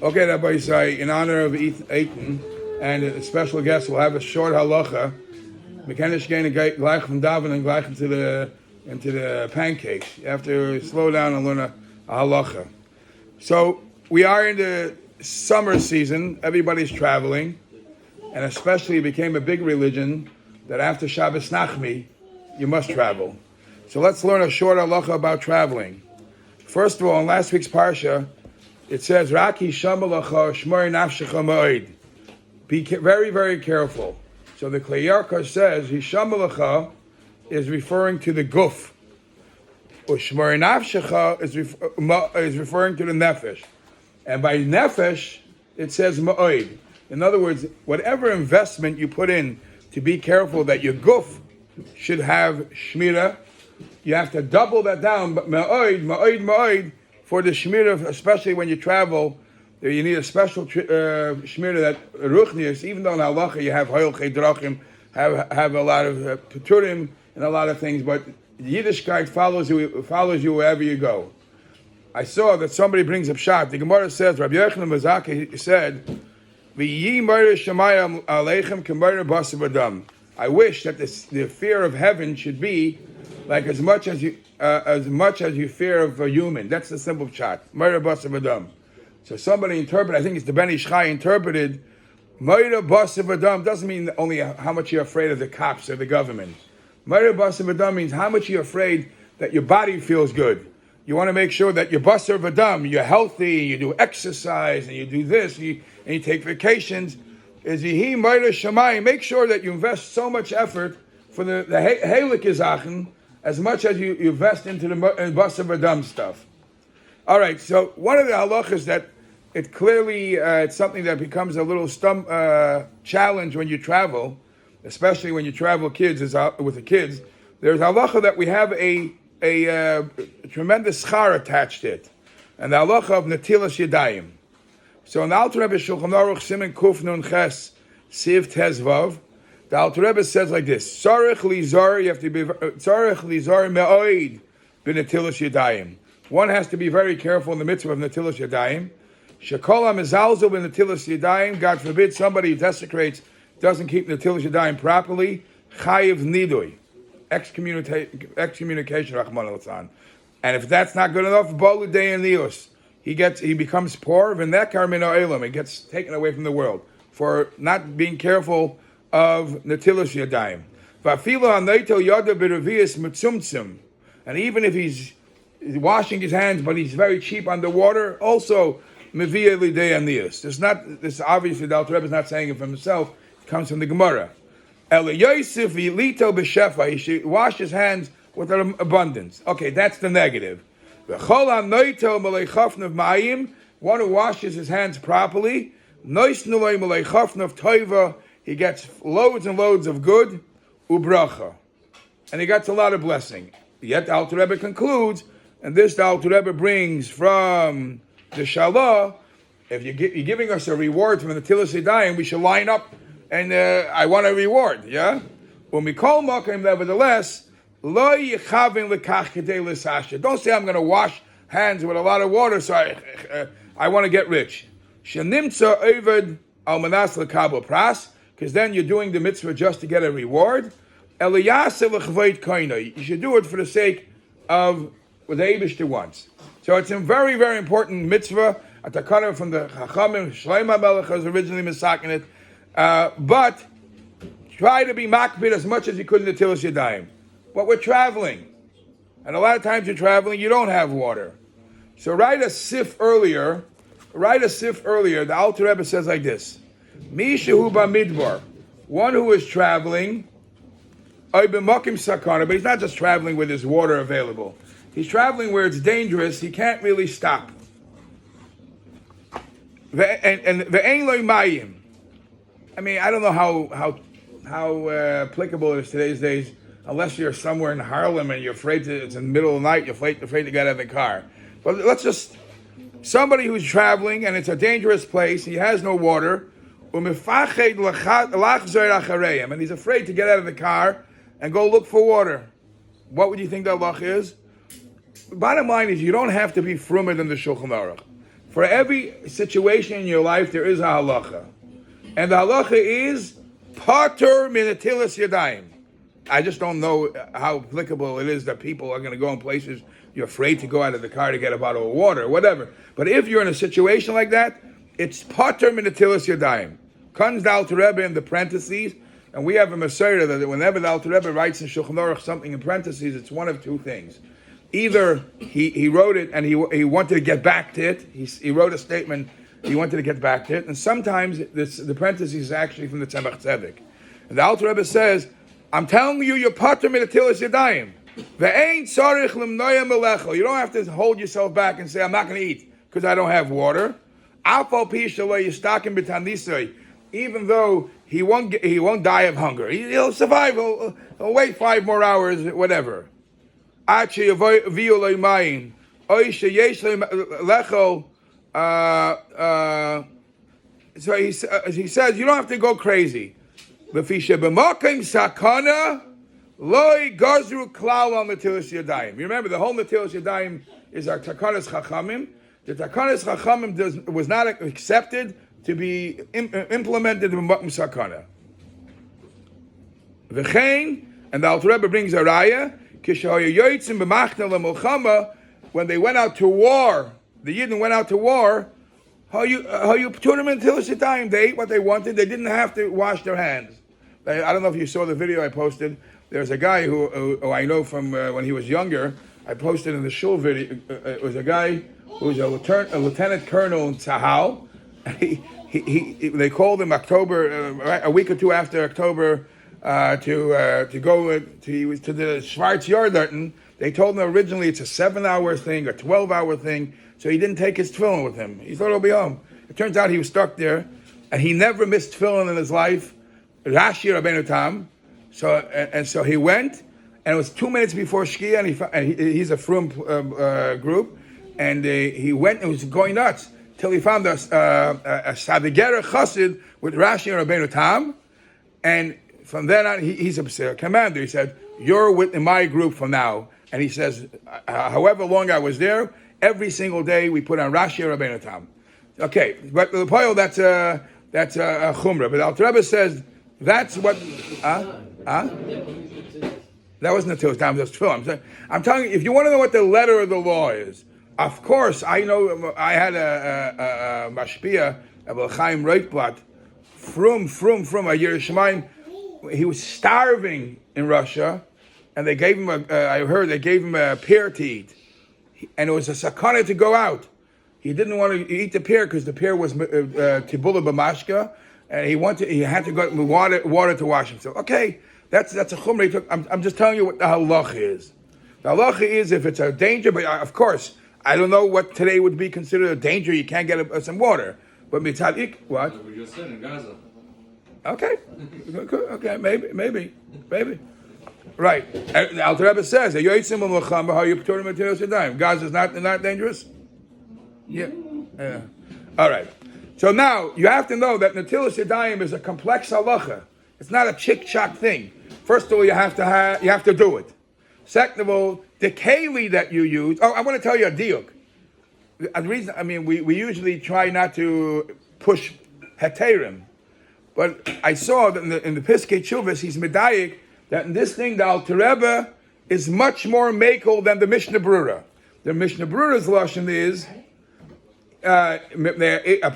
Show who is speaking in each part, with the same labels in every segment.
Speaker 1: Okay, Rabbi Yisai, in honor of Eitan and a special guest, we'll have a short halacha. We can't just gain gleich from daven and gleich into the pancakes. You have to slow down and learn a halacha. So we are in the summer season. Everybody's traveling, and especially it became a big religion that after Shabbos Nachmi, you must travel. So let's learn a short halacha about traveling. First of all, in last week's parsha, it says, "Raki shamalacha shmor nafshecha ma'od." Be very, very careful. So the Klei Yarkar says, "Hishamalacha" is referring to the guf. Ushmor nafshecha is referring to the nefesh. And by nefesh, it says ma'od. In other words, whatever investment you put in to be careful that your guf should have shmira, you have to double that down. But ma'od, for the shmira, especially when you travel, you need a special shmira that ruchnius, even though in halacha you have hoyel chedrachim, have a lot of peturim and a lot of things, but Yiddishkeit follows you wherever you go. I saw that somebody brings up shot. The Gemara says, Rabbi Yochanan Mazaki said, "V'yi ma'ir shemayim aleichem k'ma'ir basav adam." I wish that the fear of heaven should be like as much as you fear of a human. That's the simple shot. Ma'ir basav adam. So somebody interpreted, I think it's the Ben Ish Chai interpreted, Ma'ir basav adam doesn't mean only how much you're afraid of the cops or the government. Ma'ir basav adam means how much you're afraid that your body feels good. You want to make sure that you're basav adam, you're healthy, you do exercise, and you do this, and you take vacations. Is Yehi Ma'ir Shamayim, make sure that you invest so much effort for the Heilig Izachen as much as you invest into the basav adam stuff. All right, so one of the halachas that it clearly it's something that becomes a little challenge when you travel, especially when you travel with the kids. There's halacha that we have a tremendous schar attached to it, and the halacha of netilas yadayim. So in the Alter Rebbe Shulchan Aruch Siman Kuf Nun Ches Siv Tezvav, the Alter Rebbe says like this: Tzarich lizar, you have to be tzarich lizar me'oid b'netilas yadayim. One has to be very careful in the mitzvah of netilas yadayim. Shekol hamizalzel b'netilas yadayim. God forbid somebody who desecrates, doesn't keep netilas yadayim properly. Chayiv nidui, excommunication. Rahman al-Tzan. And if that's not good enough, bolu deyanios, he becomes poor. V'nekar min ha'olam, he gets taken away from the world for not being careful of netilas yadayim. Va'afilo ha'neitel yadav b'revius mitzumtzum, and even if he's washing his hands, but he's very cheap underwater, also meviyah lidei anius. This obviously the Alter Rebbe is not saying it from himself. It comes from the Gemara. Ele Yosef v'lito b'shefa. He should wash his hands with an abundance. Okay, that's the negative. V'chol ha'noito meleichafnav ma'ayim. One who washes his hands properly, noisnu lo meleichafnav toiva. He gets loads and loads of good ubracha, and he gets a lot of blessing. Yet the Alter Rebbe concludes. And this the Alter Rebbe brings from the Shalah. If you're giving us a reward from the Netilas Yadayim, we should line up and I want a reward, yeah? When we call Makim, nevertheless, Lo yichavin lekach kedei l'sasha. Don't say I'm going to wash hands with a lot of water, so I want to get rich. Shenimtza oved al manas lekabel pras, because then you're doing the mitzvah just to get a reward. Eliyase lechveit koinai. You should do it for the sake of what the Eibishter wants. So it's a very, very important mitzvah. Atakana from the Chachamim, Shlomo Melech was originally misakin it. But try to be makbid as much as you could in the Netilas Yadayim. But we're traveling. And a lot of times you're traveling, you don't have water. So write a sif earlier. The Alter Rebbe says like this: Mishahu b'midbar, one who is traveling, b'makim sakana, but he's not just traveling with his water available. He's traveling where it's dangerous. He can't really stop. And ve'ein lo mayim. I mean, I don't know how applicable it is today's days, unless you're somewhere in Harlem and you're afraid it's in the middle of the night, you're afraid to get out of the car. But let's just, somebody who's traveling and it's a dangerous place, he has no water, and he's afraid to get out of the car and go look for water. What would you think the halach is? Bottom line is, you don't have to be frumed in the Shulchan Aruch. For every situation in your life, there is a halacha. And the halacha is pater min netilas yadayim. I just don't know how applicable it is that people are going to go in places you're afraid to go out of the car to get a bottle of water or whatever. But if you're in a situation like that, it's pater min netilas yadayim. Comes the Alter Rebbe in the parentheses, and we have a Masorah that whenever the Alter Rebbe writes in Shulchan Aruch something in parentheses, it's one of two things. Either he wrote it and he wanted to get back to it. He wrote a statement, he wanted to get back to it. And sometimes the parentheses is actually from the Tzemach Tzedek. And the Alter Rebbe says, I'm telling you, you're pater min netilas yadayim. Ve'ein tzarich limnoya melecho. You don't have to hold yourself back and say, I'm not going to eat because I don't have water. Afal pi shaloi yistakim b'tanisoi. Even though he won't die of hunger. He'll survive. He'll wait 5 more hours, whatever. So he says, you don't have to go crazy. You remember, the whole Netilas Yadayim is our Takanas Chachamim. The Takanas Chachamim was not accepted to be implemented in Makom Sakana. V'chein, and the Alter Rebbe brings a raya, when they went out to war, the Yidden went out to war, how you put them in Netilas Yadayim, they ate what they wanted, they didn't have to wash their hands. I don't know if you saw the video I posted. There's a guy who I know from when he was younger. I posted in the shul video. It was a guy who was a lieutenant colonel in Tzahal. They called him October, a week or two after October, to go to the Schwarz Yardarten. They told him originally it's a 7-hour thing, a 12-hour thing, so he didn't take his tefillin with him. He thought he'll be home. It turns out he was stuck there, and he never missed tefillin in his life. Rashi Rabbeinu Tam. So he went, and it was 2 minutes before Shkia, and he's a Frum group, and he went and was going nuts till he found a Sadigera Chassid with Rashi and Rabbeinu Tam, and from then on, he's a commander. He said, you're in my group from now. And he says, however long I was there, every single day we put on Rashi and Rabbeinu Tam. Okay, but the Poil, that's a Chumrah. But Alter Rebbe says, that's what... That wasn't Netilas Yadayim, that's true. I'm telling you, if you want to know what the letter of the law is, of course, I know, I had a mashpia, a Chaim Reitblatt, from a Yerushalayim. He was starving in Russia, and they gave him they gave him a pear to eat. And it was a sakana to go out. He didn't want to eat the pear because the pear was tibula b'mashka, and he had to go with water to wash himself. Okay, that's a chumrah. I'm just telling you what the halacha is. The halacha is if it's a danger, but of course, I don't know what today would be considered a danger. You can't get some water. But mitzadik, what?
Speaker 2: We just said in Gaza.
Speaker 1: Okay, maybe. Right. And the Alter Rebbe says, "Gaza is not dangerous." Yeah. All right. So now you have to know that Netilas Yadayim is a complex halacha. It's not a chick-chock thing. First of all, you have to do it. Second of all, the keli that you use. Oh, I want to tell you a diuk. The reason, we usually try not to push heterim, but I saw that in the Piskei Teshuvos, he's medayik that in this thing the Alter Rebbe is much more makel than the Mishnah Brura. The Mishnah Brura's lashon is a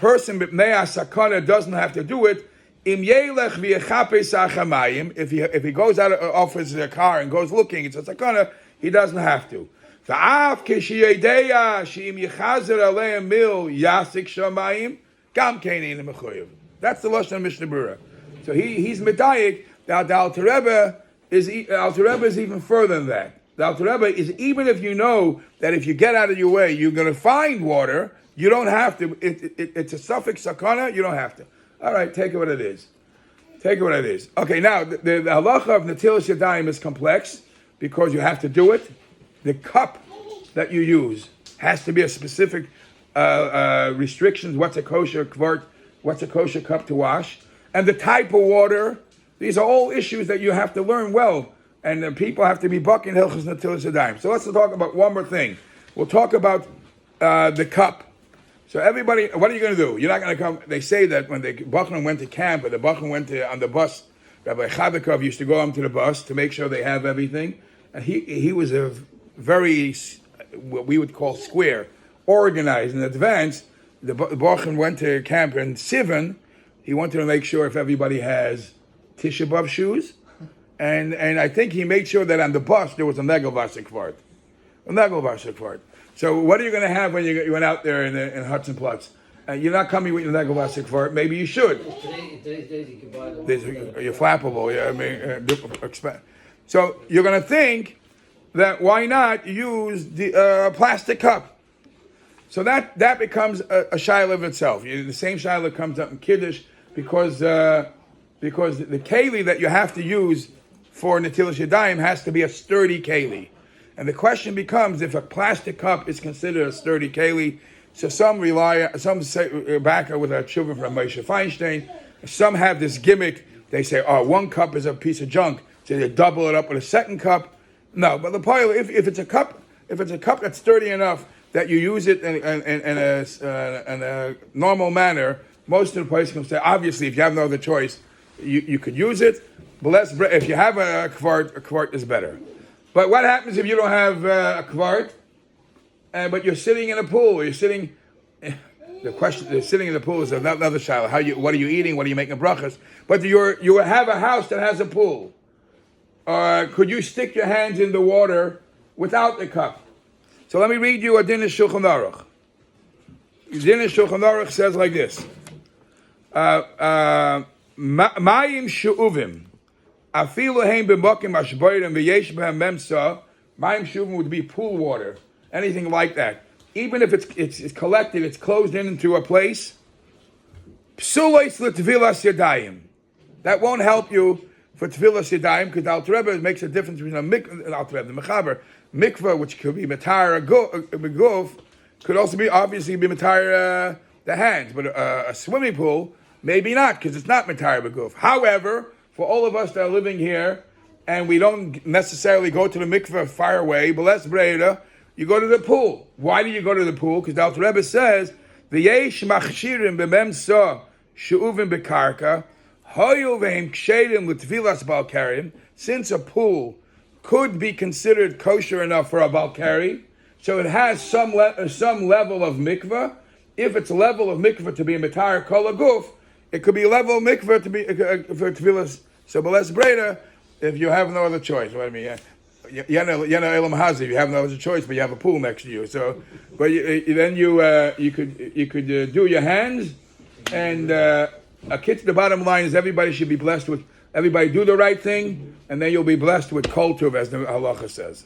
Speaker 1: person mipnei sakana doesn't have to do it. Im yelech v'yechapes achamayim. If he goes out of his car and goes looking, it's a sakana. He doesn't have to. V'af kishiyedeya she'im yechazer aleim mil yasik shamayim gam kein mechuyev. That's the lashon of Mishnah Brura. So he's medayik that the Alter Rebbe is even further than that. The Alter Rebbe is even if you know that if you get out of your way you're going to find water, you don't have to. It's a suffix sakana. You don't have to. All right, take it what it is. Okay, now the halacha of Netilas Yadayim is complex because you have to do it. The cup that you use has to be a specific restrictions. What's a kosher kvart? What's a kosher cup to wash? And the type of water. These are all issues that you have to learn well. And people have to be bucking Hilchos Netilas Yadayim. So let's talk about one more thing. We'll talk about the cup. So everybody, what are you going to do? You're not going to come. They say that when the Bachman went to camp, or the Bachman went on the bus, Rabbi Chabakov used to go onto the bus to make sure they have everything. And he was a very, what we would call square, organized in advance. The Bachman went to camp in Sivan. He wanted to make sure if everybody has Tisha B'Av shoes. And I think he made sure that on the bus there was a Negelvasik fart. A Negelvasik fart. So what are you going to have when you went out there in Hudson Platz? You're not coming with your Negelvasik fart. Maybe you should.
Speaker 2: Today's days you can buy them.
Speaker 1: You're flappable. Yeah, I mean, so you're going to think that why not use the plastic cup? So that becomes a shaila of itself. The same shaila comes up in Kiddush because the keli that you have to use for Netilas Yadayim has to be a sturdy keli. And the question becomes, if a plastic cup is considered a sturdy keli, so some say back with a children from Moshe Feinstein, some have this gimmick, they say, one cup is a piece of junk, so they double it up with a second cup. No, but the point, if it's a cup that's sturdy enough that you use it in a normal manner, most of the places can say, obviously, if you have no other choice, you could use it, but if you have a kvart is better. But what happens if you don't have a kvart, but you're sitting in a pool? You're sitting. Sitting in the pool is another shaila. What are you eating? What are you making brachas? But you have a house that has a pool. Could you stick your hands in the water without the cup? So let me read you a din of Shulchan Aruch. Din of Shulchan Aruch says like this: Mayim she'uvim. Afilu heim b'mokim ashboirim v'yesh b'hem memsa. Mayim she'uvim would be pool water, anything like that. Even if it's collected, it's closed into a place. Psulos l'tvilas yadayim. That won't help you for tvilas yadayim because the Alter Rebbe makes a difference between the mechaber mikvah, which could be matayr beguf, could also be obviously be matayr the hands, but a swimming pool maybe not because it's not matayr beguf. However, for all of us that are living here and we don't necessarily go to the mikvah far away, but let's breda. You go to the pool. Why do you go to the pool? Because the Alter Rebbe says, "V'yesh machshirim b'memsa she'uvim b'karka hoyu v'hem ksherim l'tvilas balkarim." Since a pool could be considered kosher enough for a balkari, so it has some level of mikvah. If it's a level of mikvah to be a mitar kol aguf, it could be a level of mikvah to be for tvilas. So, but let's breda if you have no other choice. What I mean. Elam Hazi, you have no other choice, but you have a pool next to you. So, but then you could do your hands, and the bottom line is everybody should be blessed with. Everybody do the right thing, and then you'll be blessed with kol tuv, as the halacha says.